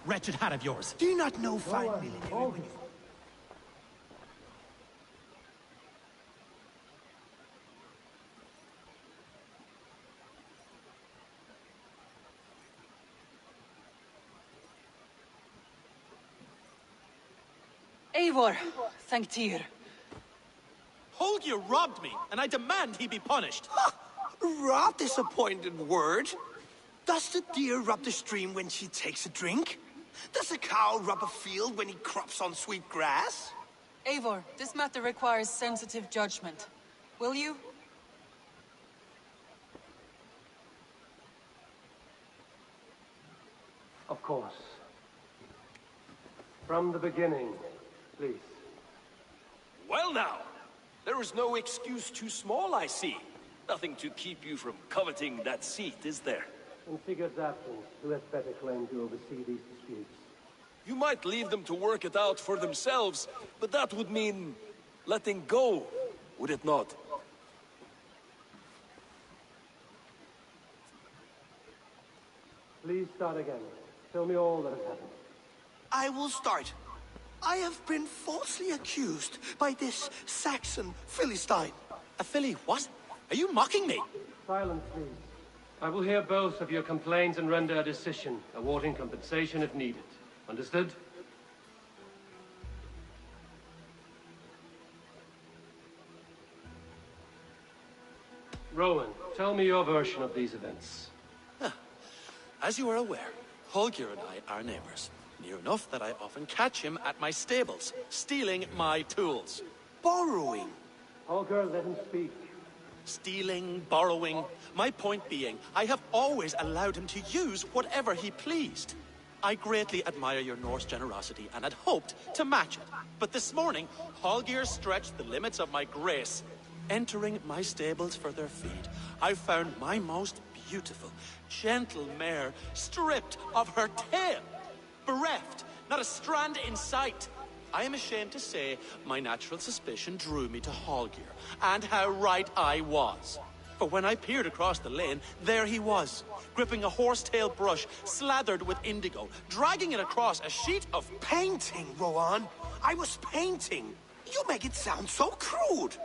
wretched hat of yours. Do you not know fine millinery when you... Eivor, thank Tyr. Holger robbed me, and I demand he be punished. Rob disappointed word. Does the deer rub the stream when she takes a drink? Does a cow rub a field when he crops on sweet grass? Eivor, this matter requires sensitive judgment. Will you? Of course. From the beginning, please. Well now, there is no excuse too small, I see. Nothing to keep you from coveting that seat, is there? In Sigurd's absence, who has better claim to oversee these disputes? You might leave them to work it out for themselves, but that would mean letting go, would it not? Please start again. Tell me all that has happened. I will start. I have been falsely accused by this Saxon Philistine. A filly what? Are you mocking me? Silence, please. I will hear both of your complaints and render a decision, awarding compensation if needed. Understood? Rowan, tell me your version of these events. As you are aware, Holger and I are neighbors. Near enough that I often catch him at my stables, stealing my tools. Borrowing. Holger, let him speak. Stealing, borrowing. My point being, I have always allowed him to use whatever he pleased. I greatly admire your Norse generosity and had hoped to match it. But this morning, Holger stretched the limits of my grace. Entering my stables for their feed, I found my most beautiful, gentle mare stripped of her tail. Bereft, not a strand in sight. I am ashamed to say my natural suspicion drew me to Holger, and how right I was. For when I peered across the lane, there he was, gripping a horsetail brush slathered with indigo, dragging it across a sheet of... Painting, Rowan. I was painting. You make it sound so crude.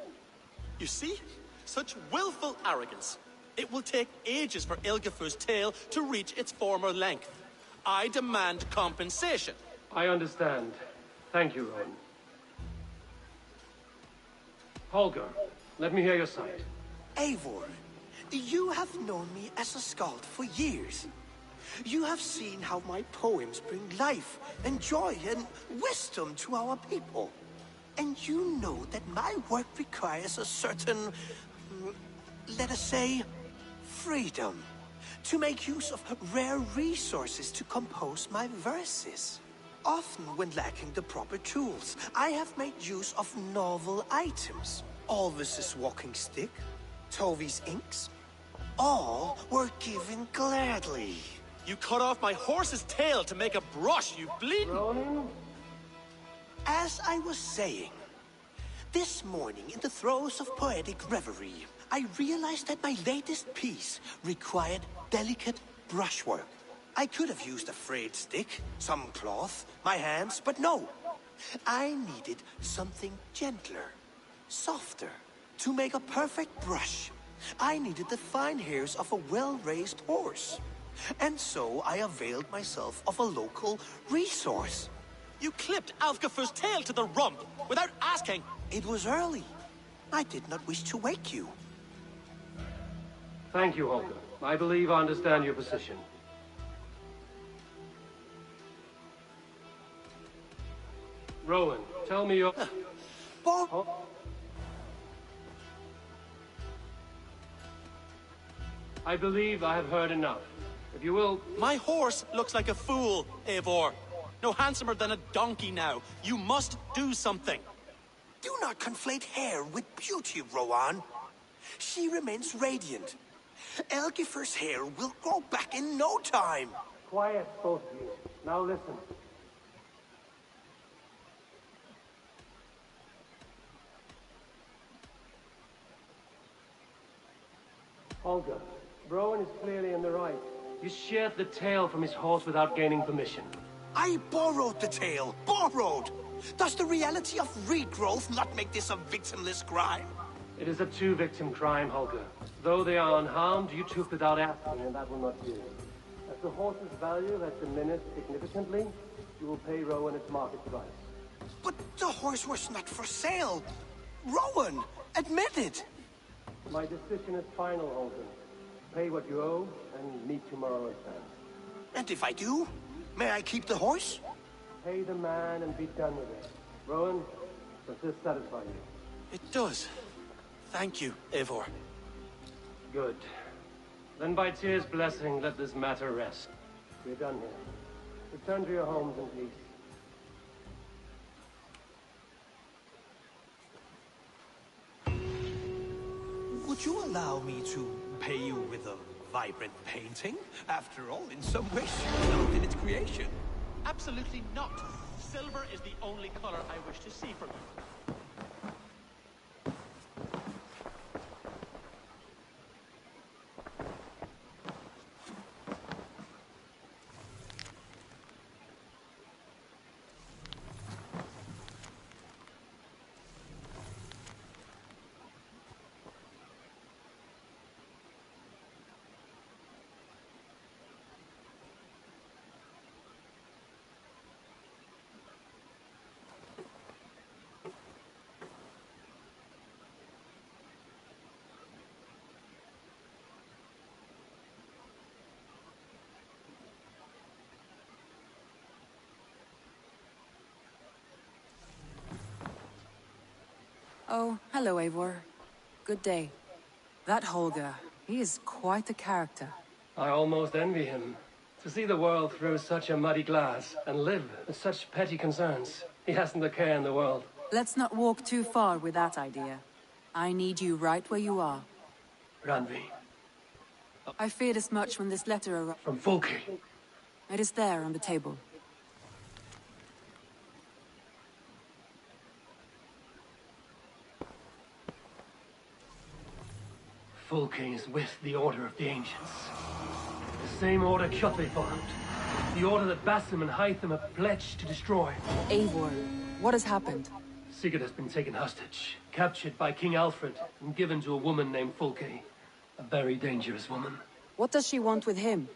You see? Such willful arrogance. It will take ages for Ilgafur's tail to reach its former length. I demand compensation. I understand. Thank you, Rowan. Holger, let me hear your side. Eivor, you have known me as a skald for years. You have seen how my poems bring life and joy and wisdom to our people. And you know that my work requires a certain, let us say, freedom. To make use of rare resources to compose my verses. Often when lacking the proper tools, I have made use of novel items. Alvis's walking stick, Tovi's inks. All were given gladly. You cut off my horse's tail to make a brush, you bleeding... Rowan? As I was saying, this morning in the throes of poetic reverie, I realized that my latest piece required delicate brushwork. I could have used a frayed stick, some cloth, my hands, but no. I needed something gentler, softer. To make a perfect brush, I needed the fine hairs of a well-raised horse. And so I availed myself of a local resource. You clipped Alfgafur's tail to the rump without asking. It was early. I did not wish to wake you. Thank you, Holger. I believe I understand your position. Rowan, tell me your... Bob... Oh. I believe I have heard enough. If you will... My horse looks like a fool, Eivor. No handsomer than a donkey now. You must do something. Do not conflate hair with beauty, Rowan. She remains radiant. Elgifur's hair will grow back in no time. Quiet, both of you. Now listen. Holger, Rowan is clearly in the right. You sheared the tail from his horse without gaining permission. I borrowed the tale. Borrowed! Does the reality of regrowth not make this a victimless crime? It is a two-victim crime, Holger. Though they are unharmed, you took without asking, and that will not do. As the horse's value has diminished significantly, you will pay Rowan its market price. But the horse was not for sale. Rowan, admit it. My decision is final, Holger. Pay what you owe, and meet tomorrow at 10. And if I do, may I keep the horse? Pay the man and be done with it. Rowan, does this satisfy you? It does. Thank you, Eivor. Good. Then by Tyr's blessing, let this matter rest. We're done here. Return to your homes in peace. Would you allow me to pay you with a vibrant painting? After all, in some ways, you helped in its creation. Absolutely not. Silver is the only color I wish to see from you. Oh, hello, Eivor. Good day. That Holger, he is quite a character. I almost envy him. To see the world through such a muddy glass and live with such petty concerns. He hasn't a care in the world. Let's not walk too far with that idea. I need you right where you are. Randvi. I feared as much when this letter arrived. From Fulke. It is there on the table. Fulke is with the Order of the Ancients. The same order Kjotve followed. The order that Basim and Hytham have pledged to destroy. Eivor, what has happened? Sigurd has been taken hostage, captured by King Alfred, and given to a woman named Fulke. A very dangerous woman. What does she want with him?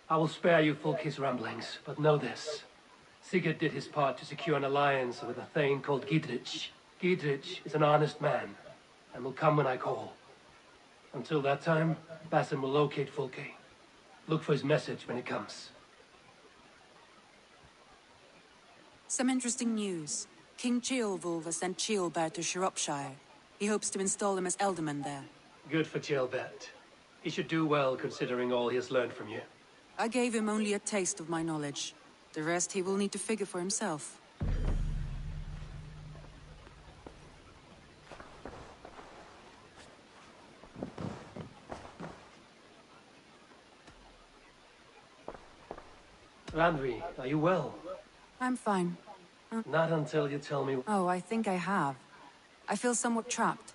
I will spare you Fulke's ramblings, but know this. Sigurd did his part to secure an alliance with a thane called Gidrich. Gidrich is an honest man, and will come when I call. Until that time, Basim will locate Fulke. Look for his message when it comes. Some interesting news. King Ceolwulf has sent Ceolbert to Shropshire. He hopes to install him as Elderman there. Good for Ceolbert. He should do well considering all he has learned from you. I gave him only a taste of my knowledge. The rest he will need to figure for himself. Randvi, are you well? I'm fine. Not until you tell me. Oh, I think I have. I feel somewhat trapped.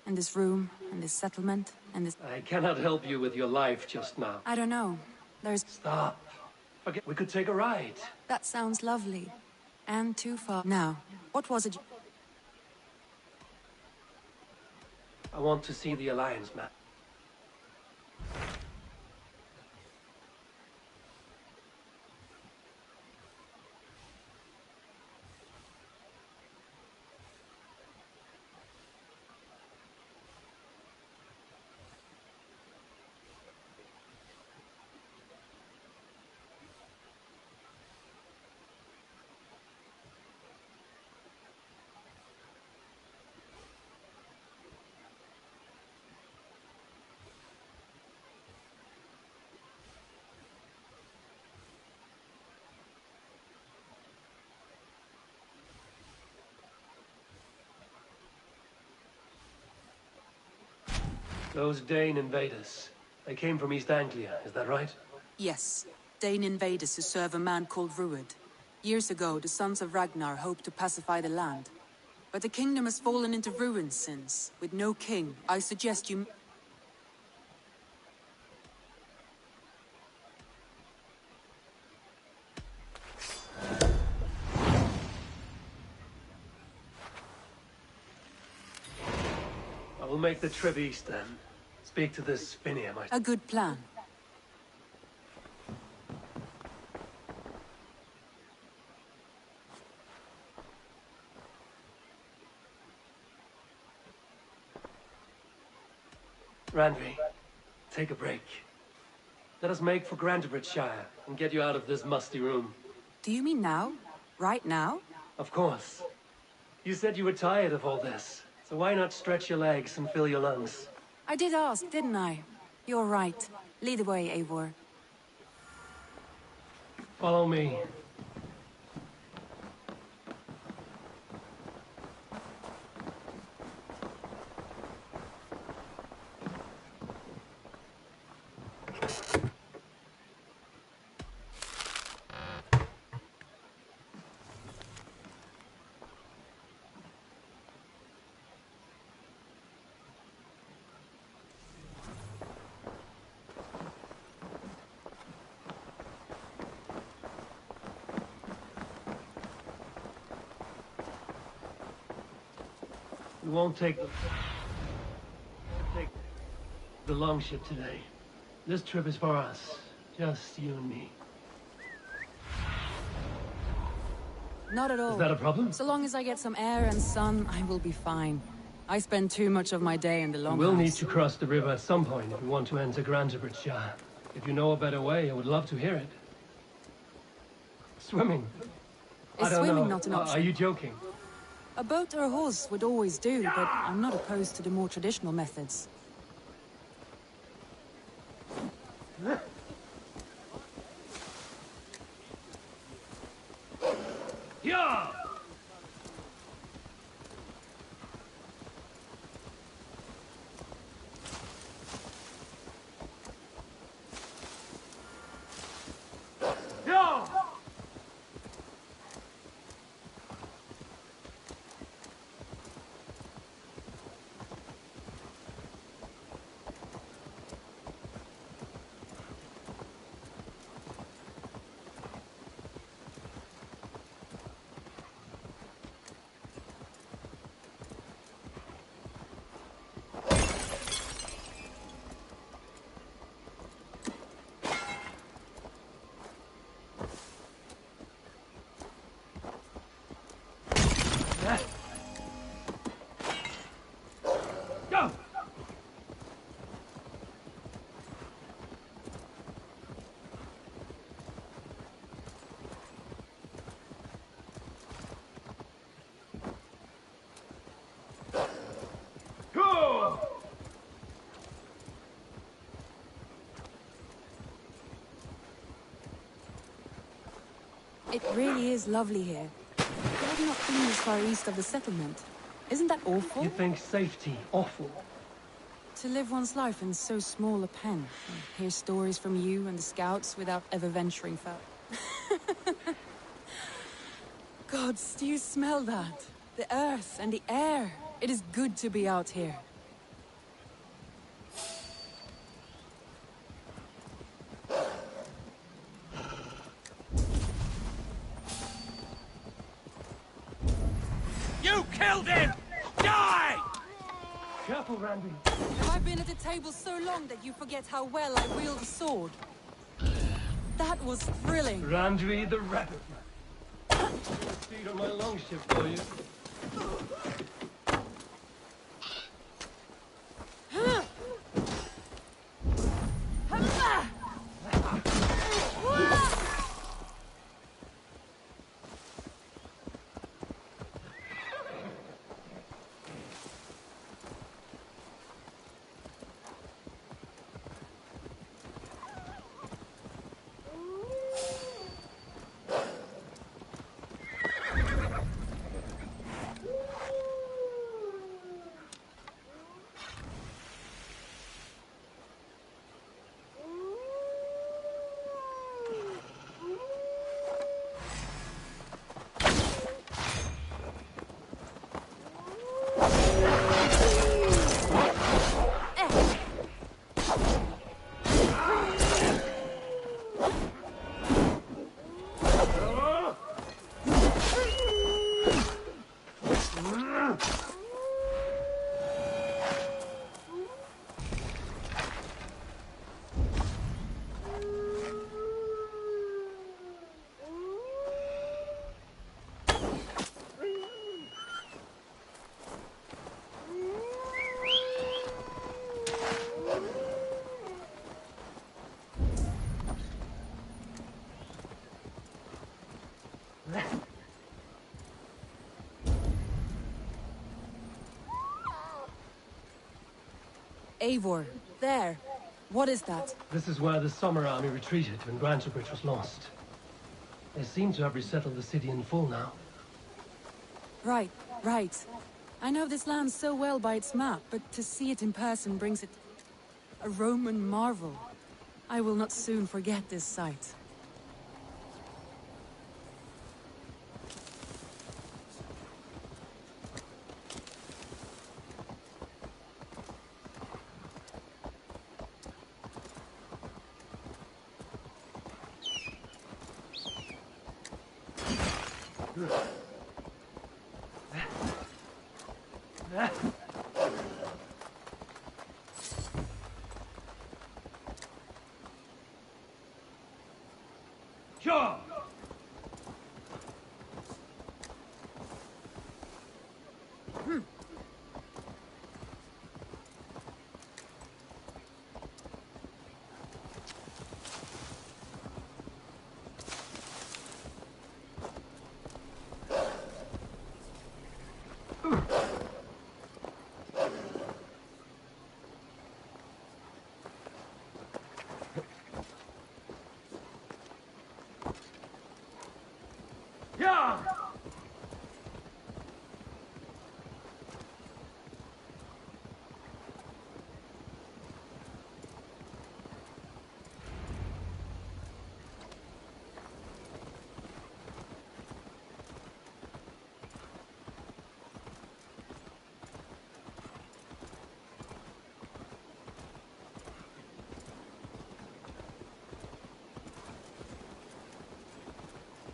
In this room, in this settlement, in this... I cannot help you with your life just now. I don't know. There's... Stop. Forget. We could take a ride. That sounds lovely. And too far. Now, what was it? I want to see the Alliance map. Those Dane invaders, they came from East Anglia, is that right? Yes. Dane invaders who serve a man called Rued. Years ago, the sons of Ragnar hoped to pacify the land. But the kingdom has fallen into ruins since. With no king, I suggest you... We'll make the trip east then. Speak to this Phineas, A good plan. Randvi, take a break. Let us make for Grantebridgeshire and get you out of this musty room. Do you mean now? Right now? Of course. You said you were tired of all this, so why not stretch your legs and fill your lungs? I did ask, didn't I? You're right. Lead the way, Eivor. Follow me. We won't take the long ship today. This trip is for us. Just you and me. Not at all. Is that a problem? So long as I get some air and sun, I will be fine. I spend too much of my day in the longhouse. We'll need to cross the river at some point if we want to enter Grantebridgeshire. If you know a better way, I would love to hear it. Swimming. Is I don't swimming know. not an option? Are you joking? A boat or a horse would always do, but I'm not opposed to the more traditional methods. Yeah! Yeah! Go! Go! It really is lovely here. I've not been this far east of the settlement. Isn't that awful? You think safety awful? To live one's life in so small a pen, and hear stories from you and the scouts without ever venturing far. Gods, do you smell that? The earth and the air. It is good to be out here. You killed him! Die! Careful, Randy. Have I been at the table so long that you forget how well I wield a sword? That was thrilling. Randvi the Rabbit. Speed on my longship for you. Eivor, there. What is that? This is where the Summer Army retreated when Grantebridge was lost. They seem to have resettled the city in full now. Right, right. I know this land so well by its map, but to see it in person brings it a Roman marvel. I will not soon forget this sight. Sure! Yeah!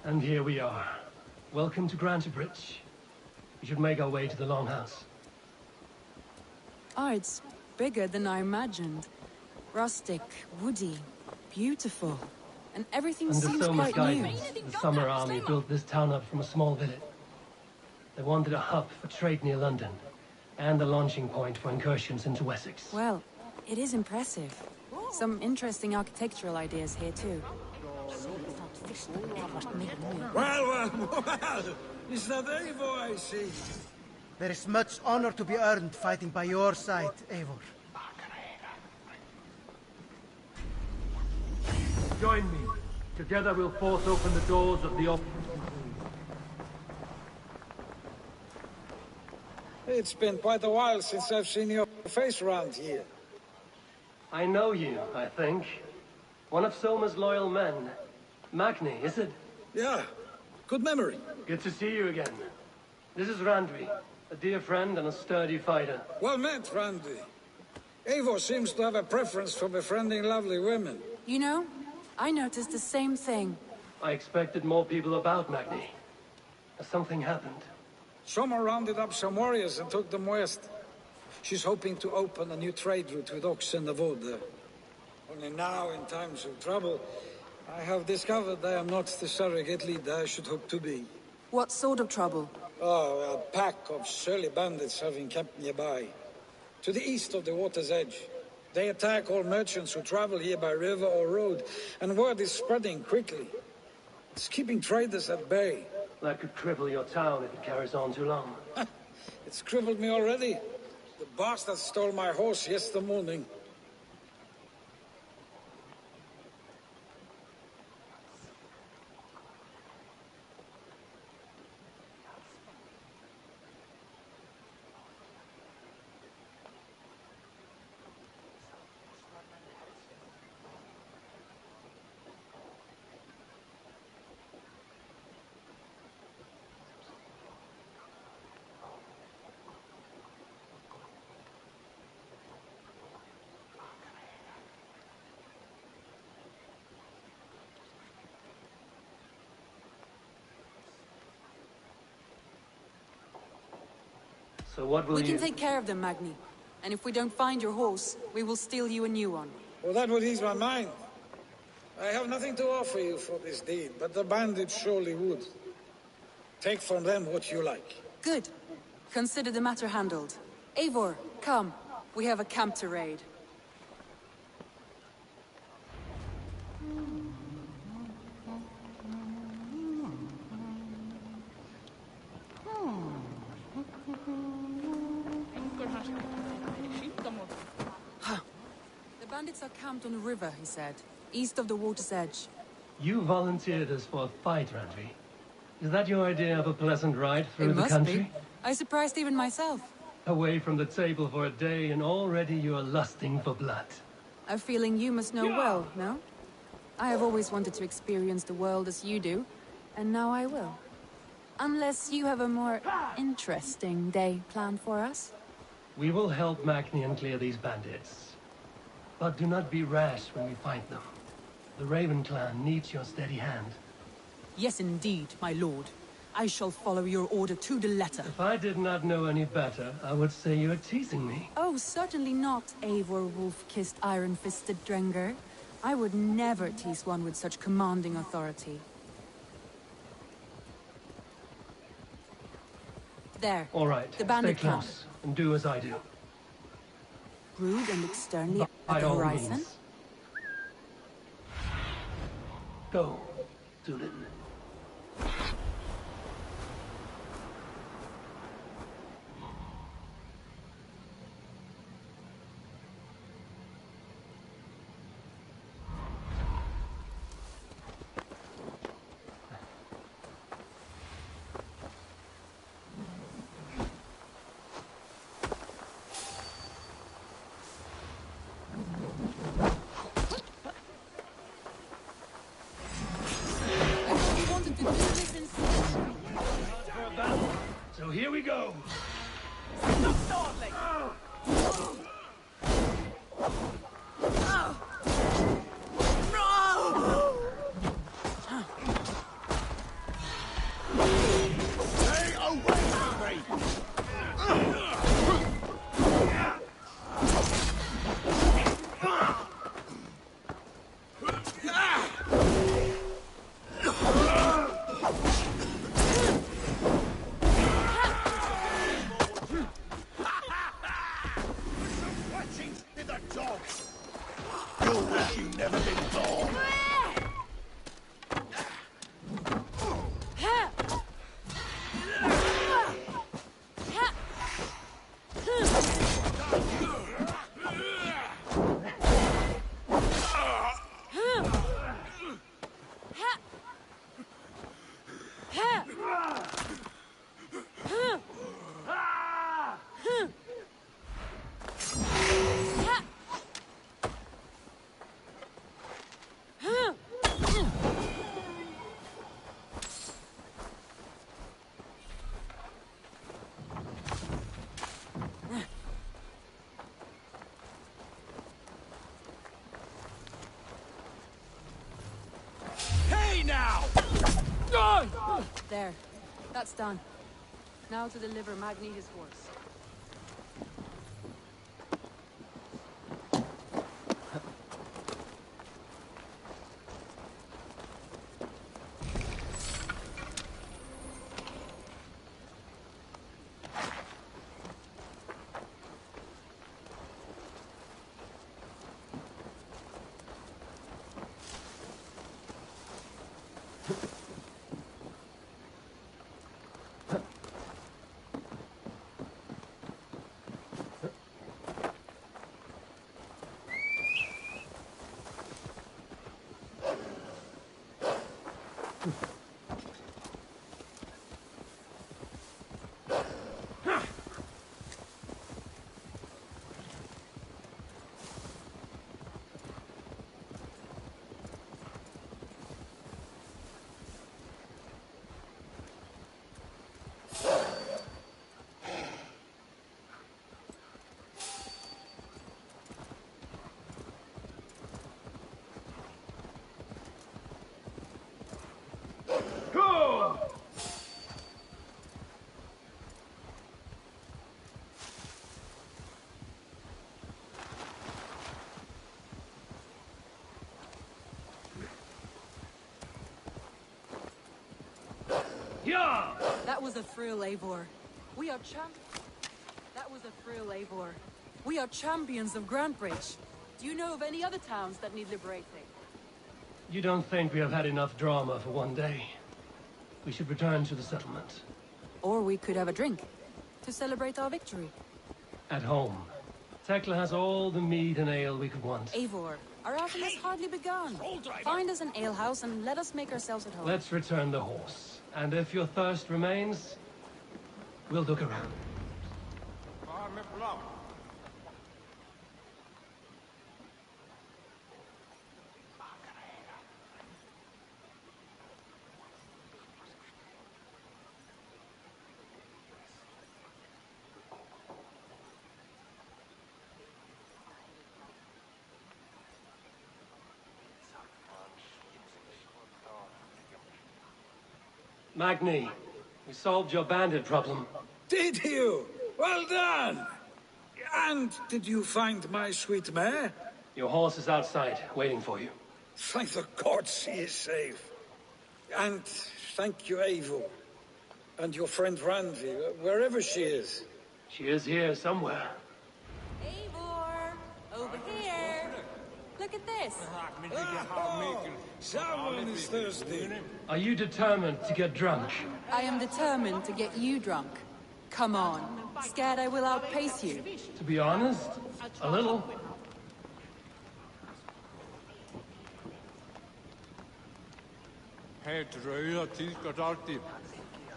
And here we are. Welcome to Grantebridge. We should make our way to the Longhouse. Ah, it's bigger than I imagined. Rustic, woody, beautiful. And everything Under seems Soma's quite new. guidance, the Summer Army built this town up from a small village. They wanted a hub for trade near London, and a launching point for incursions into Wessex. Well, it is impressive. Some interesting architectural ideas here too. Well. Is that Eivor I see? There is much honor to be earned fighting by your side, Eivor. Join me. Together we'll force open the doors of the It's been quite a while since I've seen your face around here. I know you, I think. One of Soma's loyal men. Magni, is it? Yeah, good memory. Good to see you again. This is Randvi, a dear friend and a sturdy fighter. Well met, Randvi. Eivor seems to have a preference for befriending lovely women. You know, I noticed the same thing. I expected more people about Magni. Has something happened? Soma rounded up some warriors and took them west. She's hoping to open a new trade route with Ox and the Wood there. Only now, in times of trouble, I have discovered I am not the surrogate leader I should hope to be. What sort of trouble? Oh, a pack of surly bandits have encamped nearby. To the east of the water's edge. They attack all merchants who travel here by river or road, and word is spreading quickly. It's keeping traders at bay. That could cripple your town if it carries on too long. It's crippled me already. The bastard stole my horse yesterday morning. So what will We you... can take care of them, Magni. And if we don't find your horse, we will steal you a new one. Well, that would ease my mind. I have nothing to offer you for this deed, but the bandits surely would. Take from them what you like. Good. Consider the matter handled. Eivor, come. We have a camp to raid. Bandits are camped on a river, he said, east of the water's edge. You volunteered us for a fight, Randvi. Is that your idea of a pleasant ride through It the must country? be. I surprised even myself. Away from the table for a day, and already you are lusting for blood. A feeling you must know well, no? I have always wanted to experience the world as you do, and now I will. Unless you have a more interesting day planned for us? We will help Magnian clear these bandits. But do not be rash when we find them. The Raven clan needs your steady hand. Yes, indeed, my lord. I shall follow your order to the letter. If I did not know any better, I would say you are teasing me. Oh, certainly not, Eivor wolf-kissed iron-fisted Drenger. I would never tease one with such commanding authority. There. All right, The bandit stay camp. close, and do as I do. Rude and externally By at the all horizon. means. Go, Tulin. You wanted to do this instead. So here we go. There. That's done. Now to deliver Magni his horse. Yeah! That was a thrill, Eivor. We are That was a thrill, Eivor. We are champions of Grantbridge. Do you know of any other towns that need liberating? You don't think we have had enough drama for one day? We should return to the settlement. Or we could have a drink to celebrate our victory. At home. Tekla has all the mead and ale we could want. Eivor, our outing has hardly begun. Find us an alehouse and let us make ourselves at home. Let's return the horse. And if your thirst remains, we'll look around. Magni, we solved your bandit problem. Did you? Well done! And did you find my sweet mare? Your horse is outside, waiting for you. Thank the gods she is safe. And thank you, Eivor. And your friend Randi, wherever she is. She is here somewhere. Eivor! Over here! Look at this! Oh, someone is thirsty. Are you determined to get drunk? I am determined to get you drunk. Come on. Scared I will outpace you? To be honest, a little. Helt røde og tilsker alltid.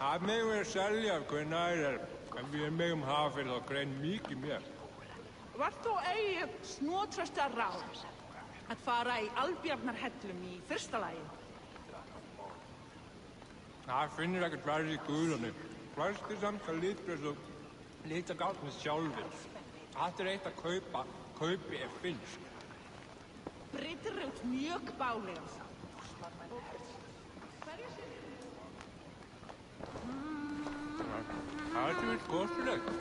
Har med at sælge kvenærer, en vi med hafel og græn mykje mere. Var þó eigi snotrasta ráð að fara í Albjarnarhellum í fyrsta lagi? Jeg finder ikke bare i guderne. Flest er samt så lidt galt med sjálfur. Allt er eitt að kaupi er finnst. Breytir út mjög bálega. Það er sem kostulegt.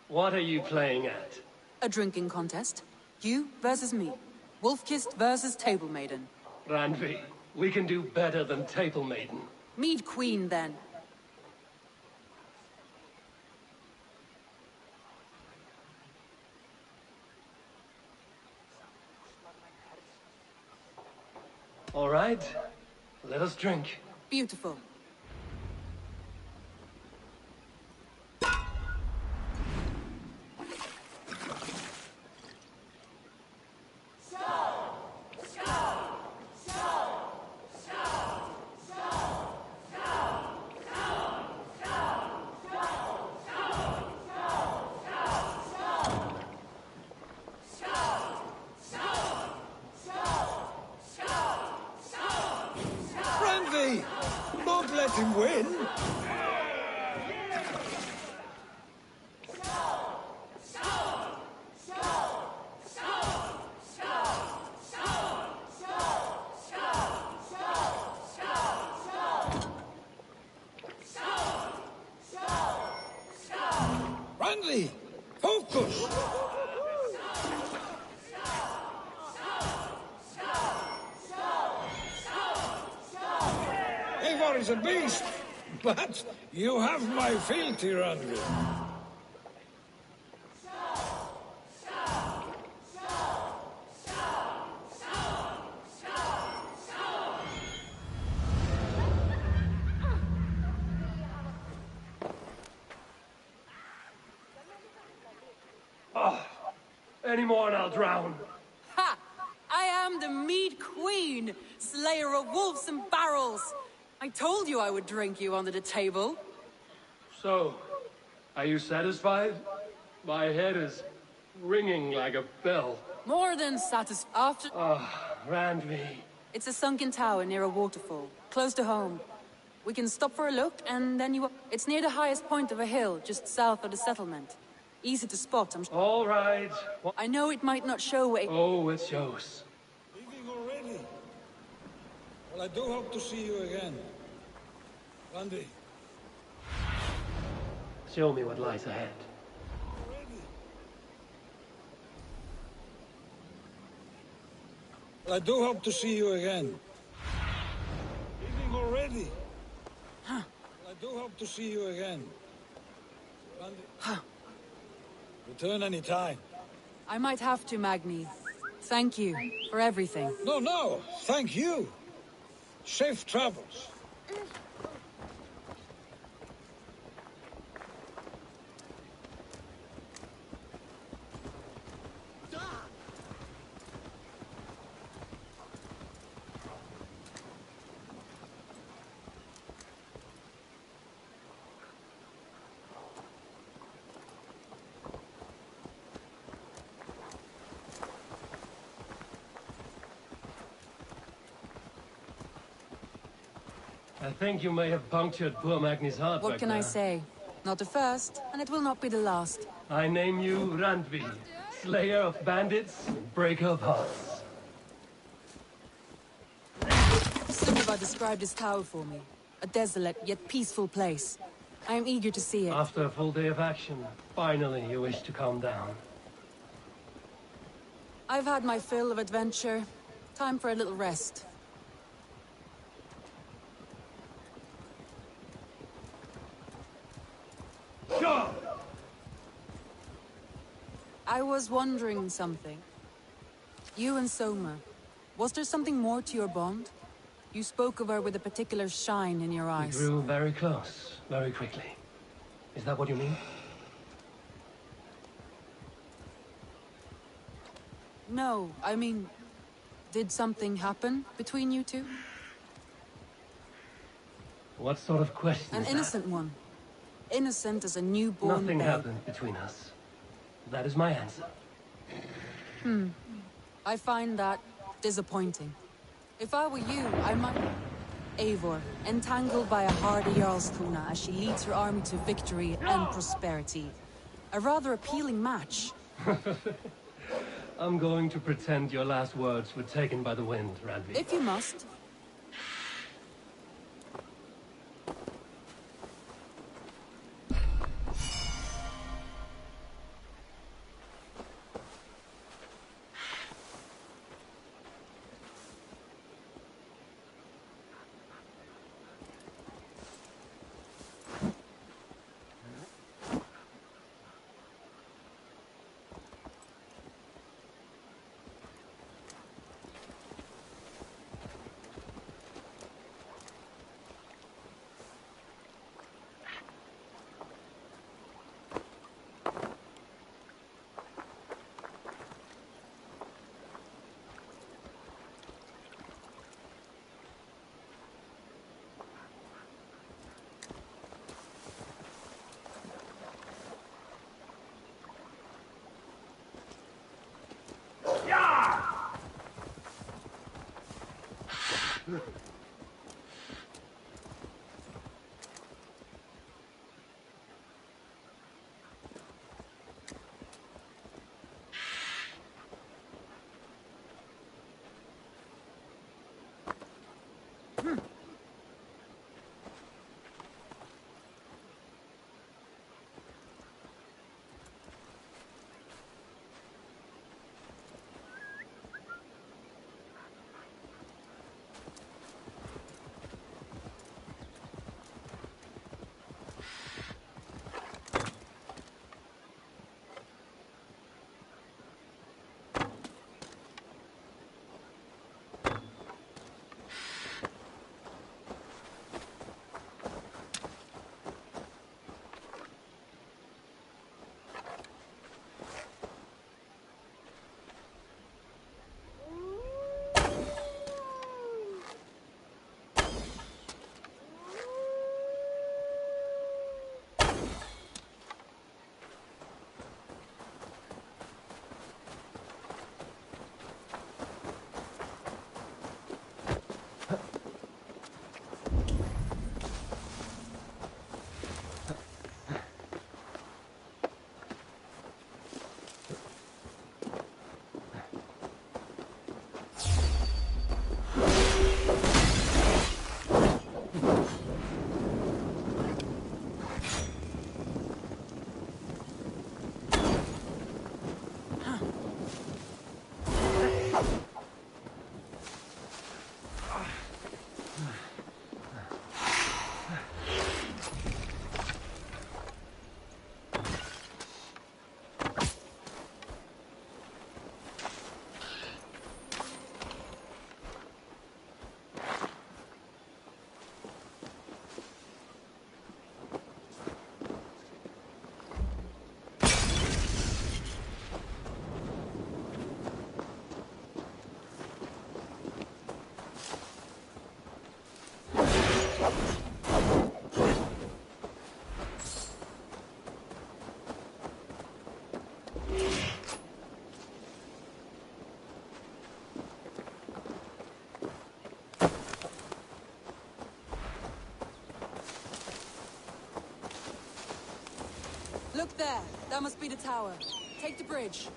What are you playing at? A drinking contest. You versus me. Wolf-Kissed versus Table Maiden. Randvi, we can do better than Table Maiden. Mead Queen, then. All right, let us drink. Beautiful. Randi! Don't let him win! Randi! Focus! Eivor is a beast, but you have my fealty, Randi. Any more and I'll drown. Ha! I am the Mead Queen, slayer of wolves and barrels. I told you I would drink you under the table. So, are you satisfied? My head is ringing like a bell. More than satisfied. After... Randvi. It's a sunken tower near a waterfall, close to home. We can stop for a look, and then you... It's near the highest point of a hill, just south of the settlement. Easy to spot, I'm sure. All right. I know it might not show where... Oh, it shows. Leaving already? Well, I do hope to see you again. Randi. Show me what lies ahead. Well, I do hope to see you again. Leaving already? Huh. Well, I do hope to see you again. Randi. Huh. Return any time. I might have to, Magni. Thank you for everything. No, thank you. Safe travels. I think you may have punctured poor Magni's heart What back can I there. say? Not the first, and it will not be the last. I name you Randvi, slayer of bandits, breaker of hearts. Sunniva described this tower for me. A desolate yet peaceful place. I am eager to see it. After a full day of action, finally you wish to calm down. I've had my fill of adventure. Time for a little rest. I was wondering something. You and Soma, was there something more to your bond? You spoke of her with a particular shine in your We eyes. grew very close, very quickly. Is that what you mean? No, I mean, did something happen between you two? What sort of question An is that? innocent one. Innocent as a newborn Nothing babe. happened between us. That is my answer. I find that disappointing. If I were you, I might... Eivor, entangled by a hardy Jarlskona as she leads her army to victory and prosperity. A rather appealing match. I'm going to pretend your last words were taken by the wind, Randvi. If you must. Look there. That must be the tower. Take the bridge.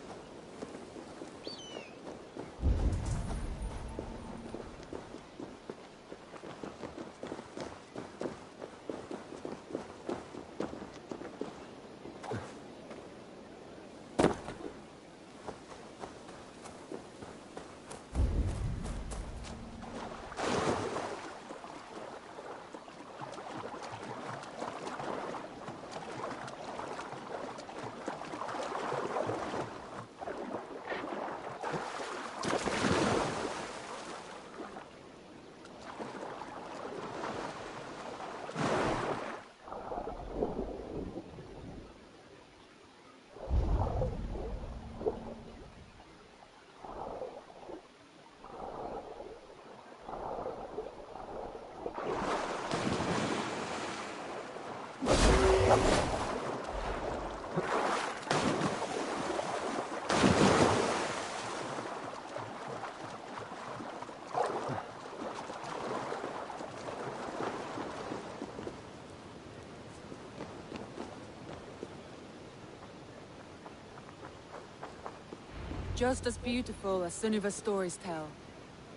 Just as beautiful as Sunniva's stories tell.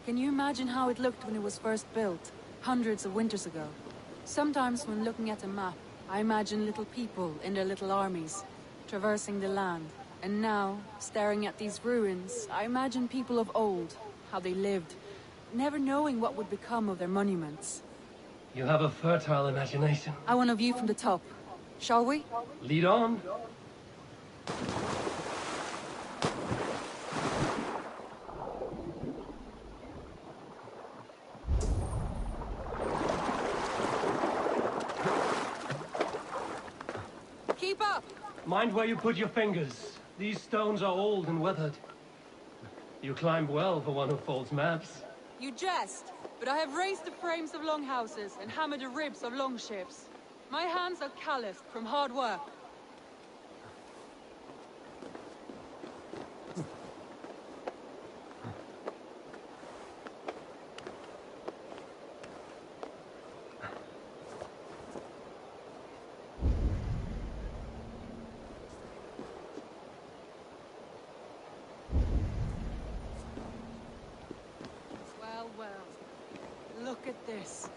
Can you imagine how it looked when it was first built, hundreds of winters ago? Sometimes when looking at a map, I imagine little people in their little armies, traversing the land. And now, staring at these ruins, I imagine people of old, how they lived, never knowing what would become of their monuments. You have a fertile imagination. I want a view from the top. Shall we? Lead on. Keep up! Mind where you put your fingers. These stones are old and weathered. You climbed well for one who folds maps. You jest, but I have raised the frames of longhouses and hammered the ribs of longships. My hands are calloused from hard work. Well, look at this.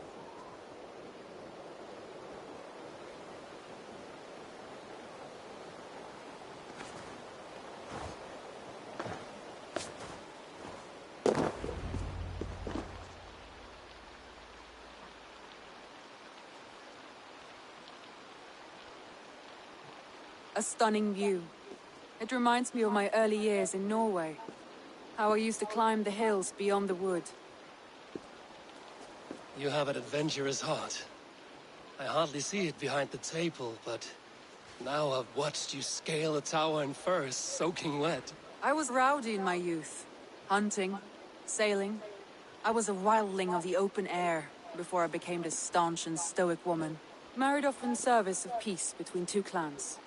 A stunning view. It reminds me of my early years in Norway. How I used to climb the hills beyond the wood. You have an adventurous heart. I hardly see it behind the table, but now I've watched you scale a tower in furs, soaking wet. I was rowdy in my youth. Hunting, sailing. I was a wildling of the open air before I became this staunch and stoic woman. Married off in service of peace between two clans.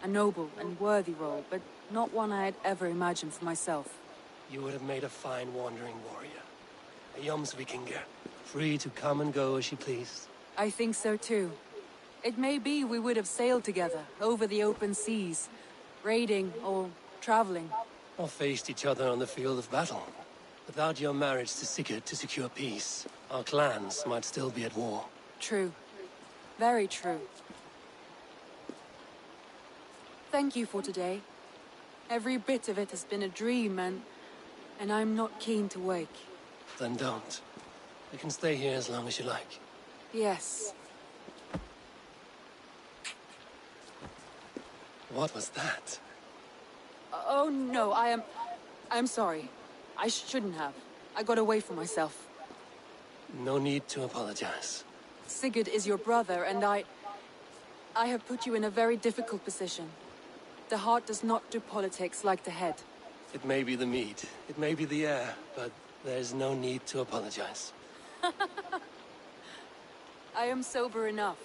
A noble and worthy role, but not one I had ever imagined for myself. You would have made a fine wandering warrior. A Jomsvikinger, free to come and go as she pleased. I think so too. It may be we would have sailed together, over the open seas, raiding or traveling. Or faced each other on the field of battle. Without your marriage to Sigurd to secure peace, our clans might still be at war. True. Very true. Thank you for today. Every bit of it has been a dream, and I'm not keen to wake. Then don't. You can stay here as long as you like. Yes. What was that? Oh no, I'm sorry. I shouldn't have. I got away from myself. No need to apologize. Sigurd is your brother, and I have put you in a very difficult position. The heart does not do politics like the head. It may be the meat, it may be the air, but there's no need to apologize. I am sober enough.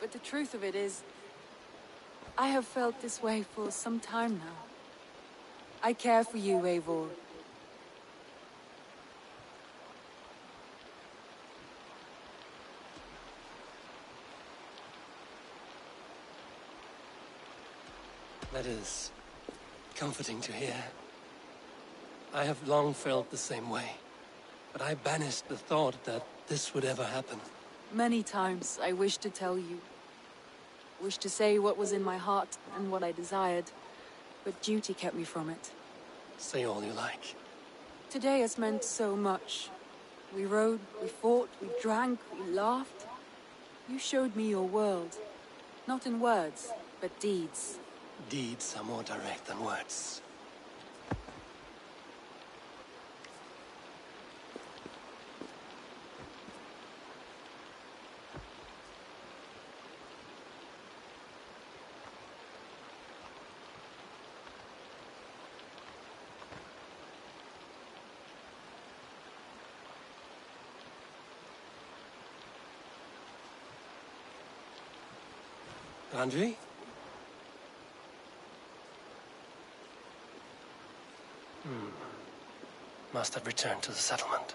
But the truth of it is, I have felt this way for some time now. I care for you, Eivor. That is comforting to hear. I have long felt the same way, but I banished the thought that this would ever happen. Many times I wished to tell you. Wished to say what was in my heart and what I desired, but duty kept me from it. Say all you like. Today has meant so much. We rode, we fought, we drank, we laughed. You showed me your world. Not in words, but deeds. Deeds are more direct than words. Andri? Must have returned to the settlement.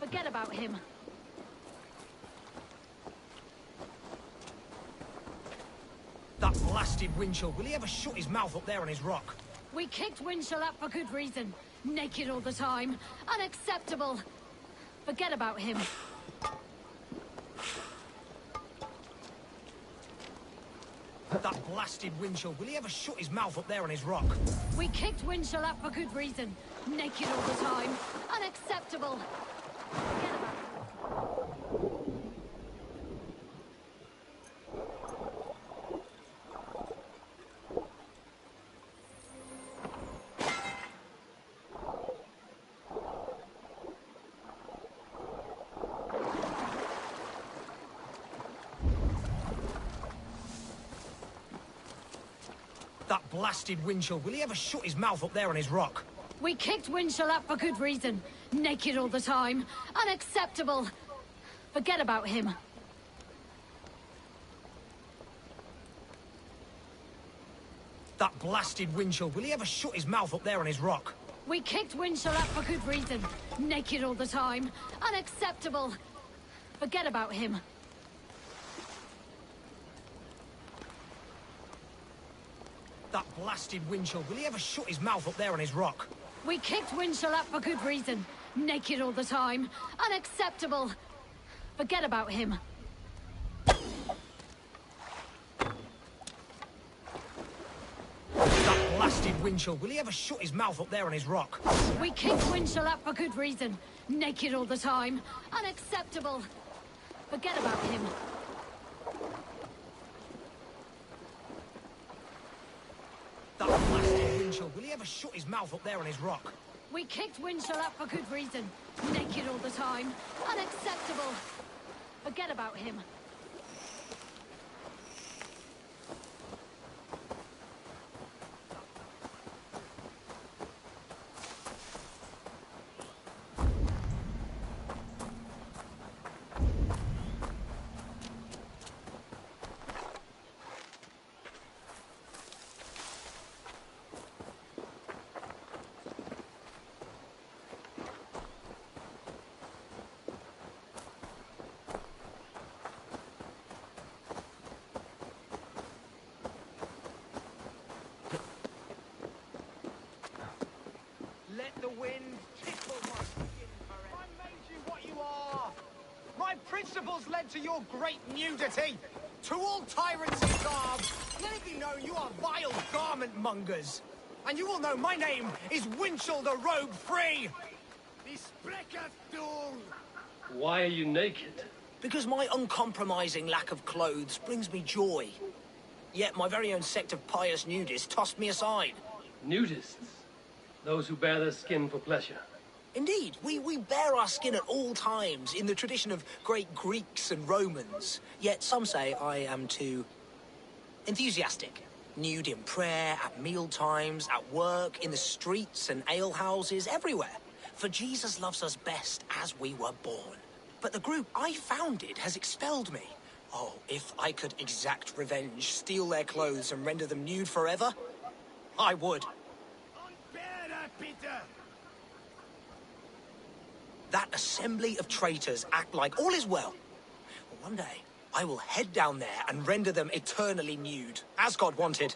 Forget about him. That blasted Winchell, will he ever shut his mouth up there on his rock? We kicked Winchell up for good reason. Naked all the time. Unacceptable. Forget about him. That blasted Winchell, will he ever shut his mouth up there on his rock? We kicked Winchell up for good reason. Naked all the time. Unacceptable. Forget about him. That blasted Winchell, will he ever shut his mouth up there on his rock? We kicked Winchell up for good reason. Naked all the time. Unacceptable. Forget about him. That blasted Winchell, will he ever shut his mouth up there on his rock? We kicked Winchell up for good reason. Naked all the time. Unacceptable. Forget about him. That blasted Winchell, will he ever shut his mouth up there on his rock? We kicked Winchell up for good reason. Naked all the time. Unacceptable. Forget about him. That blasted Winchell, will he ever shut his mouth up there on his rock? We kicked Winchell up for good reason. Naked all the time. Unacceptable. Forget about him. That blasted Winchell, will he ever shut his mouth up there on his rock? We kicked Winchell up for good reason. Naked all the time. Unacceptable. Forget about him. troubles led to your great nudity? To all tyrants in garbs, let it be known you are vile garment mongers. And you all know my name is Winchell the Robe Free! Why are you naked? Because my uncompromising lack of clothes brings me joy. Yet my very own sect of pious nudists tossed me aside. Nudists? Those who bare their skin for pleasure. Indeed, we bare our skin at all times, in the tradition of great Greeks and Romans. Yet some say I am too enthusiastic. Nude in prayer, at meal times, at work, in the streets and alehouses, everywhere. For Jesus loves us best as we were born. But the group I founded has expelled me. Oh, if I could exact revenge, steal their clothes and render them nude forever, I would. That assembly of traitors act like all is well. But one day, I will head down there and render them eternally nude, as God wanted.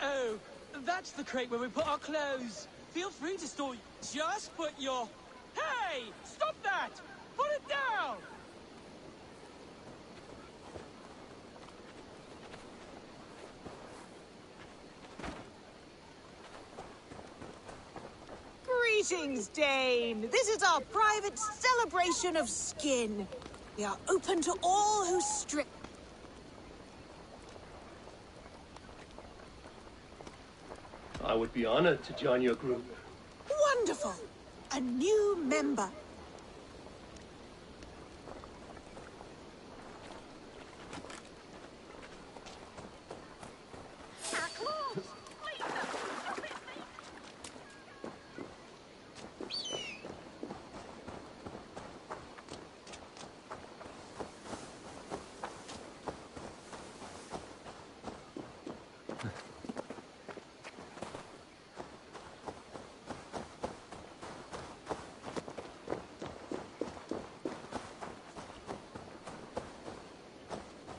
Oh, that's the crate where we put our clothes. Feel free to store. Just put your... Hey! Stop that! Put it down! Greetings, Dane. This is our private celebration of skin. We are open to all who strip. I would be honored to join your group. Wonderful. A new member.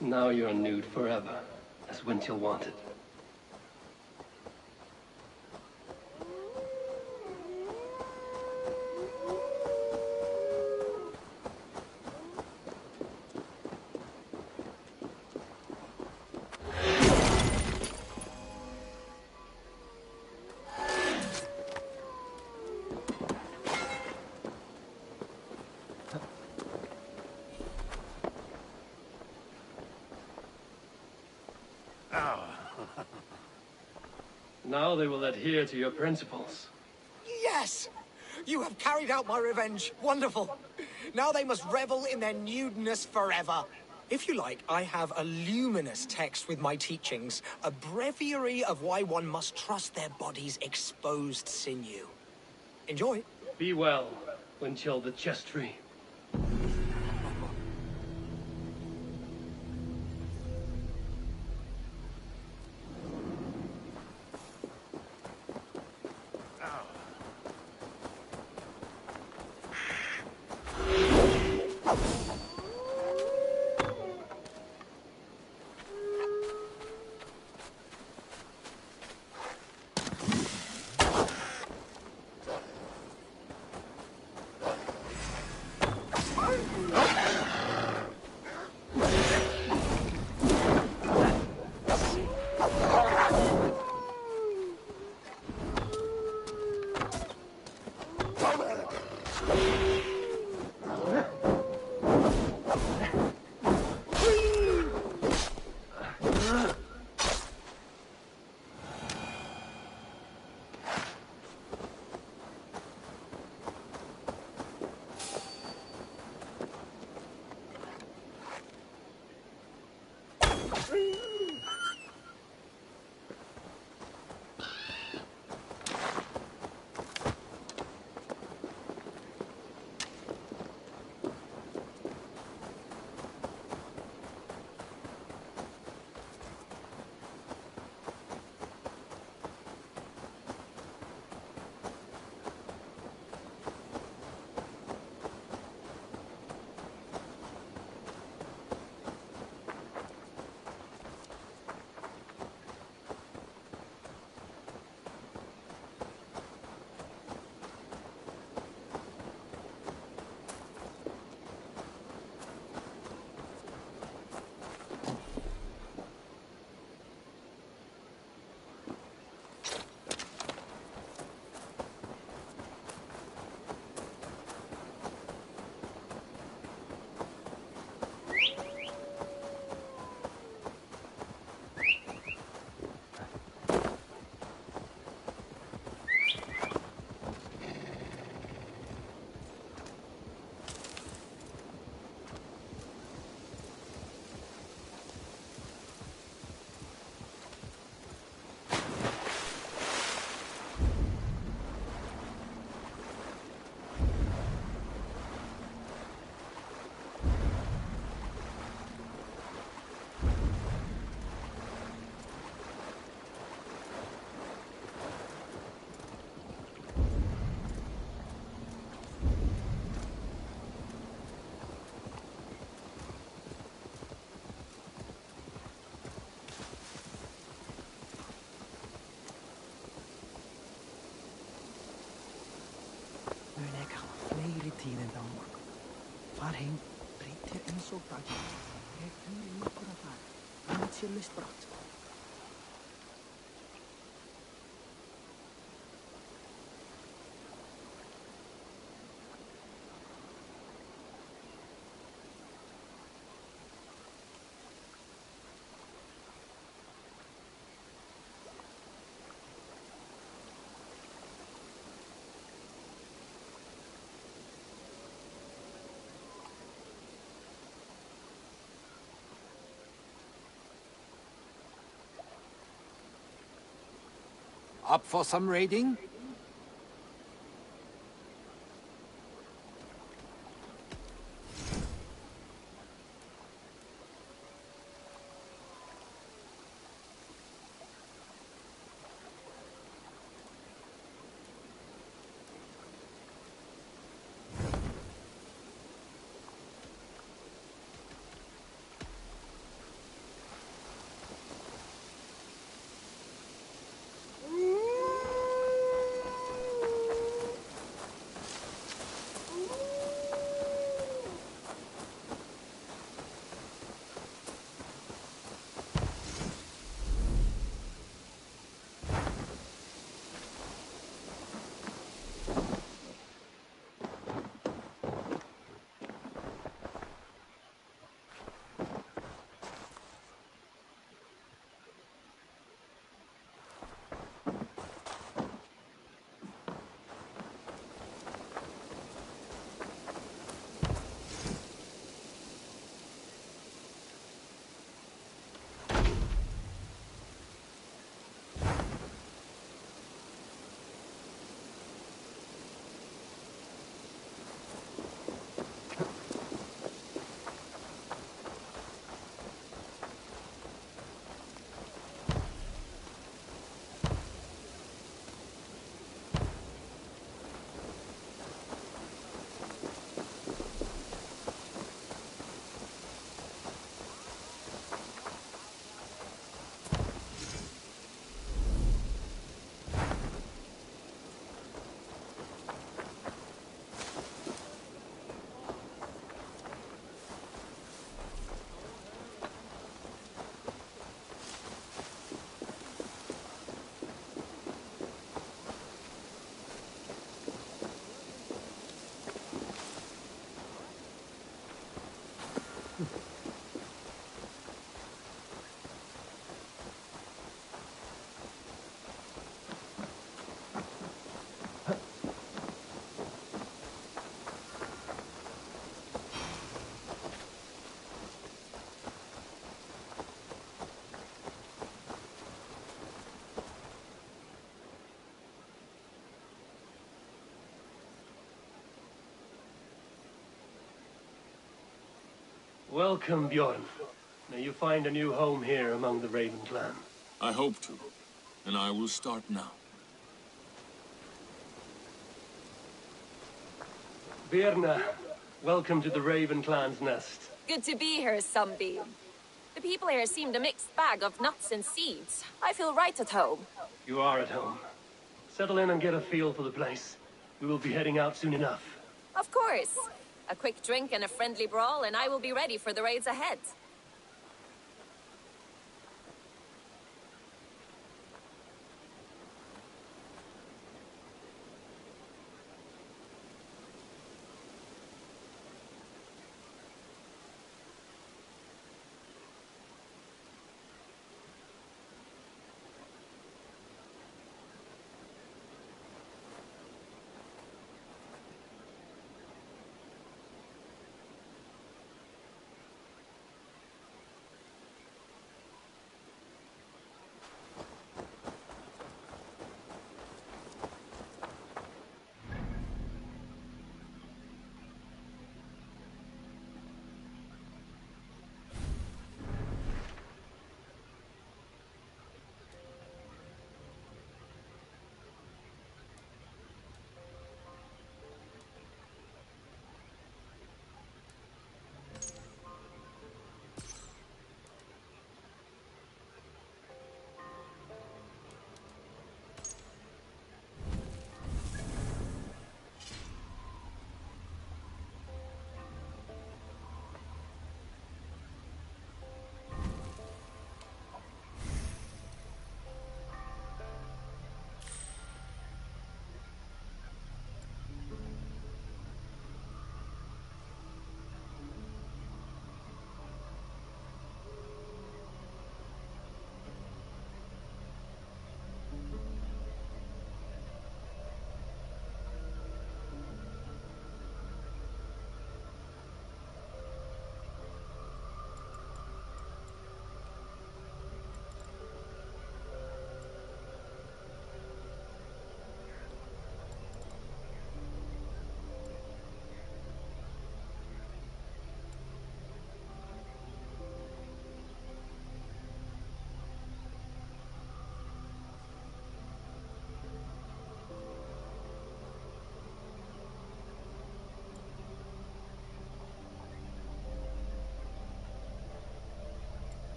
Now you're nude forever, as Winchell wanted. Now they will adhere to your principles. Yes! You have carried out my revenge. Wonderful. Now they must revel in their nudeness forever. If you like, I have a luminous text with my teachings, a breviary of why one must trust their body's exposed sinew. Enjoy. Be well, Winchell the chest tree. Far heim, breytir eins og daginn. Ég líkur að fara. Annað sér list brátt. Up for some raiding? Welcome, Bjorn. May you find a new home here among the Raven clan. I hope to, and I will start now. Birna, welcome to the Raven clan's nest. Good to be here, Sunbeam. The people here seemed a mixed bag of nuts and seeds. I feel right at home. You are at home. Settle in and get a feel for the place. We will be heading out soon enough. Of course. A quick drink and a friendly brawl, and I will be ready for the raids ahead.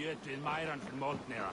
Jötuð mæran fyrir moldnera.